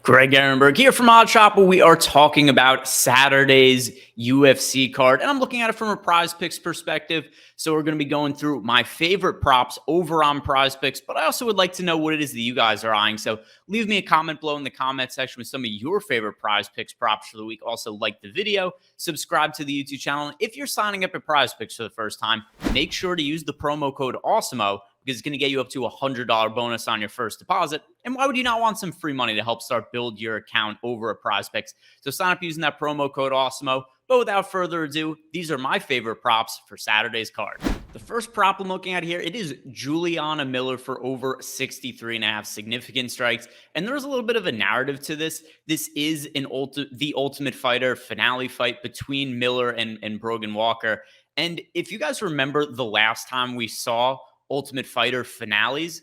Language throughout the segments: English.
Greg Ehrenberg here from Odd Shop, where we are talking about Saturday's UFC card, and I'm looking at it from a prize picks perspective. So we're going to be going through my favorite props over on prize picks, but I also would like to know what it is that you guys are eyeing. So leave me a comment below in the comment section with some of your favorite prize picks props for the week. Also like the video, subscribe to the YouTube channel. If you're signing up at prize picks for the first time, make sure to use the promo code AWESOMO, because it's going to get you up to a $100 bonus on your first deposit. And why would you not want some free money to help start build your account over at PrizePicks? So sign up using that promo code AWESOMO. But without further ado, these are my favorite props for Saturday's card. The first prop I'm looking at here, it is Juliana Miller for over 63.5 significant strikes. And there's a little bit of a narrative to this. This is the Ultimate Fighter finale fight between Miller and Brogan Walker. And if you guys remember the last time we saw Ultimate Fighter finales,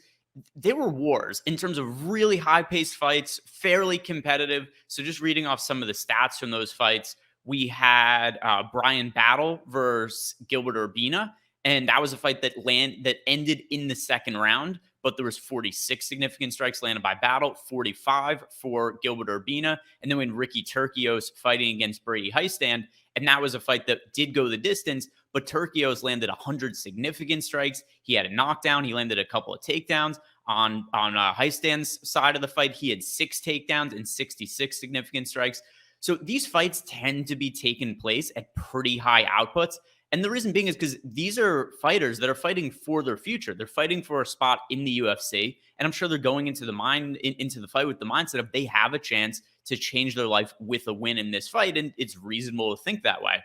they were wars in terms of really high-paced fights, fairly competitive. So just reading off some of the stats from those fights, we had Brian Battle versus Gilbert Urbina, and that was a fight that ended in the second round, but there was 46 significant strikes landed by Battle, 45 for Gilbert Urbina, and then when Ricky Turcios fighting against Brady Heistand, and that was a fight that did go the distance, but Turcios landed 100 significant strikes. He had a knockdown. He landed a couple of takedowns. On Heistand's side of the fight, he had 6 takedowns and 66 significant strikes. So these fights tend to be taking place at pretty high outputs. And the reason being is because these are fighters that are fighting for their future. They're fighting for a spot in the UFC. And I'm sure they're going into the fight with the mindset of they have a chance to change their life with a win in this fight. And it's reasonable to think that way.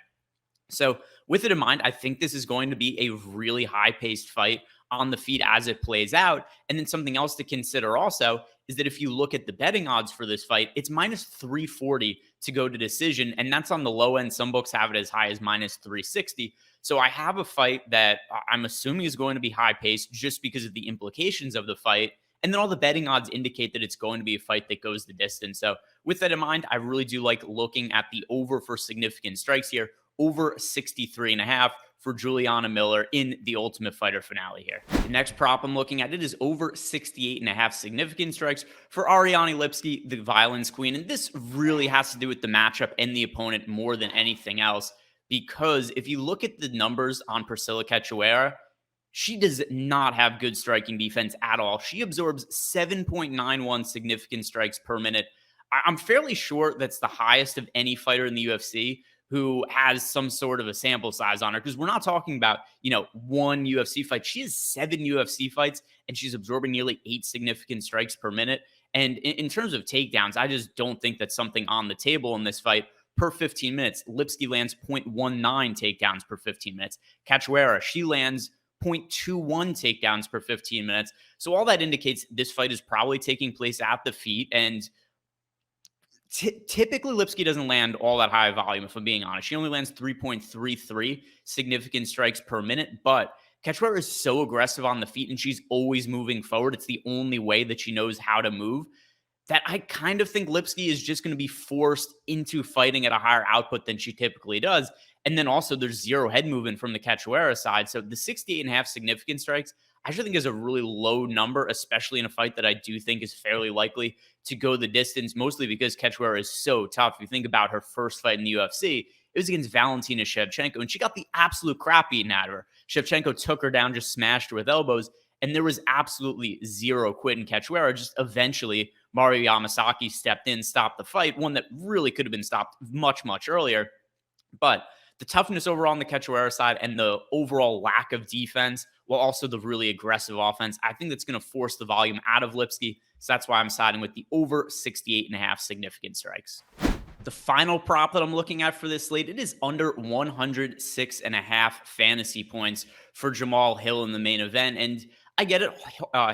So with it in mind, I think this is going to be a really high-paced fight on the feet as it plays out. And then something else to consider also is that if you look at the betting odds for this fight, it's minus 340 to go to decision. And that's on the low end. Some books have it as high as minus 360. So I have a fight that I'm assuming is going to be high-paced just because of the implications of the fight. And then all the betting odds indicate that it's going to be a fight that goes the distance. So with that in mind, I really do like looking at the over for significant strikes here. Over 63.5 for Juliana Miller in the Ultimate Fighter finale here. The next prop I'm looking at, it is over 68.5 significant strikes for Ariane Lipski, the Violence Queen. And this really has to do with the matchup and the opponent more than anything else, because if you look at the numbers on Priscilla Cachoeira, she does not have good striking defense at all. She absorbs 7.91 significant strikes per minute. I'm fairly sure that's the highest of any fighter in the UFC who has some sort of a sample size on her, because we're not talking about, one UFC fight. She has 7 UFC fights, and she's absorbing nearly 8 significant strikes per minute. And in terms of takedowns, I just don't think that's something on the table in this fight. Per 15 minutes, Lipski lands 0.19 takedowns per 15 minutes. Cachoeira, she lands 0.21 takedowns per 15 minutes. So all that indicates this fight is probably taking place at the feet, and typically, Lipski doesn't land all that high volume, if I'm being honest. She only lands 3.33 significant strikes per minute, but Cachoeira is so aggressive on the feet, and she's always moving forward. It's the only way that she knows how to move, that I kind of think Lipski is just going to be forced into fighting at a higher output than she typically does. And then also there's zero head movement from the Cachoeira side. So the 68.5 significant strikes, I actually think is a really low number, especially in a fight that I do think is fairly likely to go the distance, mostly because Cachoeira is so tough. If you think about her first fight in the UFC, it was against Valentina Shevchenko, and she got the absolute crap beaten out of her. Shevchenko took her down, just smashed her with elbows, and there was absolutely zero quit in Cachoeira. Just eventually, Mario Yamasaki stepped in, stopped the fight, one that really could have been stopped much, much earlier. But the toughness overall on the Cachoeira side and the overall lack of defense, while also the really aggressive offense, I think that's going to force the volume out of Lipski. So that's why I'm siding with the over 68.5 significant strikes. The final prop that I'm looking at for this slate, it is under 106.5 fantasy points for Jamahal Hill in the main event. And I get it.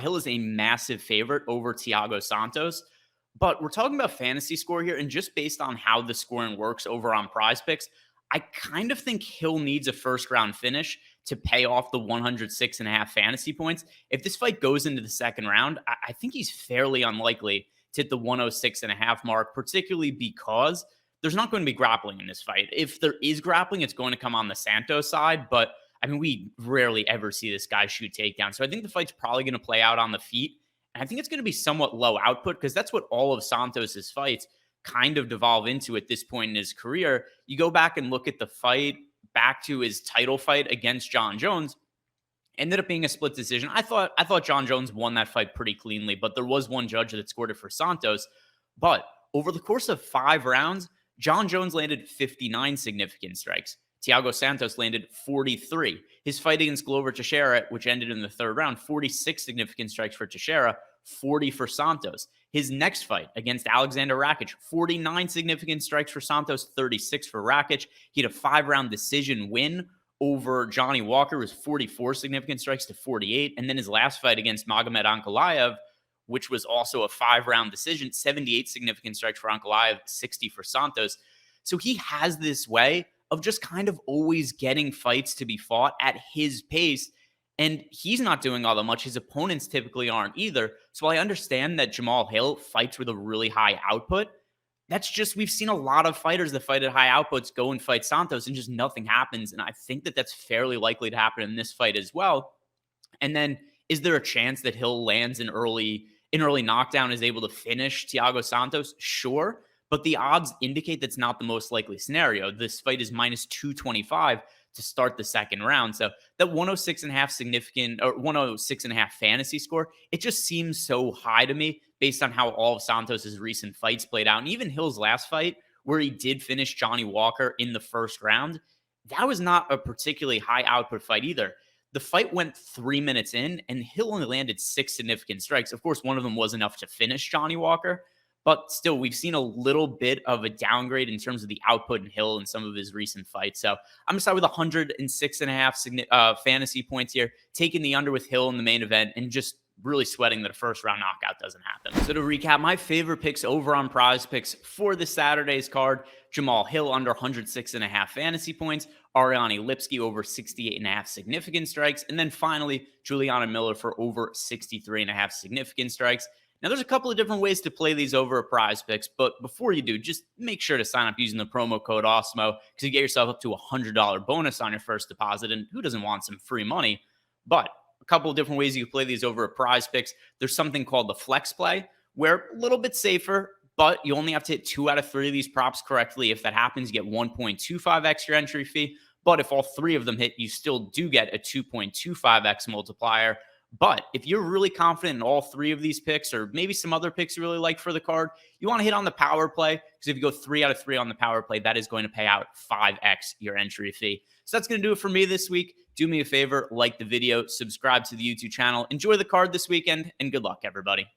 Hill is a massive favorite over Thiago Santos. But we're talking about fantasy score here. And just based on how the scoring works over on PrizePicks, I kind of think Hill needs a first-round finish to pay off the 106.5 fantasy points. If this fight goes into the second round, I think he's fairly unlikely to hit the 106.5 mark, particularly because there's not going to be grappling in this fight. If there is grappling, it's going to come on the Santos side, but I mean, we rarely ever see this guy shoot takedowns. So I think the fight's probably going to play out on the feet. And I think it's going to be somewhat low output because that's what all of Santos's fights kind of devolve into at this point in his career. You go back and look at the fight back to his title fight against John Jones, ended up being a split decision. I thought John Jones won that fight pretty cleanly, but there was one judge that scored it for Santos. But over the course of 5 rounds, John Jones landed 59 significant strikes. Thiago Santos landed 43. His fight against Glover Teixeira, which ended in the 3rd round, 46 significant strikes for Teixeira, 40 for Santos. His next fight against Alexander Rakic, 49 significant strikes for Santos, 36 for Rakic. He had a 5-round decision win over Johnny Walker, was 44 significant strikes to 48. And then his last fight against Magomed Ankalaev, which was also a 5-round decision, 78 significant strikes for Ankalaev, 60 for Santos. So he has this way of just kind of always getting fights to be fought at his pace. And he's not doing all that much. His opponents typically aren't either. So I understand that Jamahal Hill fights with a really high output. That's just, we've seen a lot of fighters that fight at high outputs go and fight Santos and just nothing happens. And I think that that's fairly likely to happen in this fight as well. And then is there a chance that Hill lands an early knockdown, is able to finish Thiago Santos? Sure. But the odds indicate that's not the most likely scenario. This fight is minus 225 to start the 2nd round. So that 106.5 fantasy score, it just seems so high to me based on how all of Santos's recent fights played out. And even Hill's last fight, where he did finish Johnny Walker in the 1st round, that was not a particularly high output fight either. The fight went 3 minutes in, and Hill only landed 6 significant strikes. Of course, one of them was enough to finish Johnny Walker. But still, we've seen a little bit of a downgrade in terms of the output in Hill in some of his recent fights. So I'm going to start with 106.5 fantasy points here, taking the under with Hill in the main event, and just really sweating that a 1st-round knockout doesn't happen. So to recap, my favorite picks over on Prizepicks for the Saturday's card: Jamahal Hill under 106.5 fantasy points, Ariane Lipski over 68.5 significant strikes, and then finally, Juliana Miller for over 63.5 significant strikes. Now, there's a couple of different ways to play these over at Prizepicks, but before you do, just make sure to sign up using the promo code OSMO because you get yourself up to a $100 bonus on your first deposit, and who doesn't want some free money? But a couple of different ways you can play these over at Prizepicks. There's something called the flex play, where a little bit safer, but you only have to hit 2 out of 3 of these props correctly. If that happens, you get 1.25x your entry fee. But if all 3 of them hit, you still do get a 2.25x multiplier. But if you're really confident in all 3 of these picks, or maybe some other picks you really like for the card, you want to hit on the power play, because if you go 3 out of 3 on the power play, that is going to pay out 5x your entry fee. So that's going to do it for me this week. Do me a favor, like the video, subscribe to the YouTube channel, enjoy the card this weekend, and good luck, everybody.